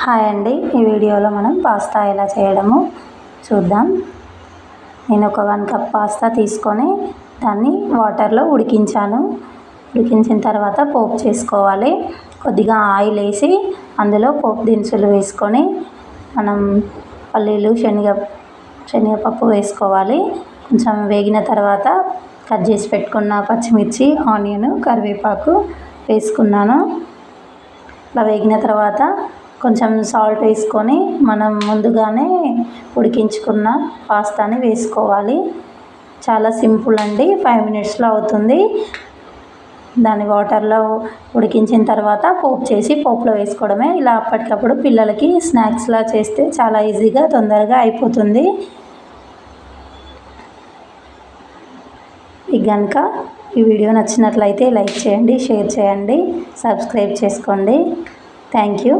Hi అండి, ఈ వీడియోలో మనం పాస్తా ఎలా చేయడమో చూద్దాం. నేను ఒక 1 కప్ పాస్తా తీసుకొని దాన్ని వాటర్లో ఉడికించాను. ఉడికించిన తర్వాత పోపు చేసుకోవాలి. కొద్దిగా ఆయిల్ వేసి అందులో పోపు దినుసులు వేసుకొని మనం పల్లీలు శనగపప్పు వేసుకోవాలి. కొంచెం వేగిన తర్వాత కట్ చేసి పెట్టుకున్న పచ్చిమిర్చి, ఆనియన్, కరివేపాకు వేసుకున్నాను. అలా వేగిన తర్వాత కొంచెం సాల్ట్ వేసుకొని మనం ముందుగానే ఉడికించుకున్న పాస్తాని వేసుకోవాలి. చాలా సింపుల్ అండి, 5 మినిట్స్లో అవుతుంది. దాన్ని వాటర్లో ఉడికించిన తర్వాత పోపు చేసి పోపులో వేసుకోవడమే. ఇలా అప్పటికప్పుడు పిల్లలకి స్నాక్స్లా చేస్తే చాలా ఈజీగా తొందరగా అయిపోతుంది. మీకు కనుక ఈ వీడియో నచ్చినట్లయితే లైక్ చేయండి, షేర్ చేయండి, సబ్స్క్రైబ్ చేసుకోండి. Thank you.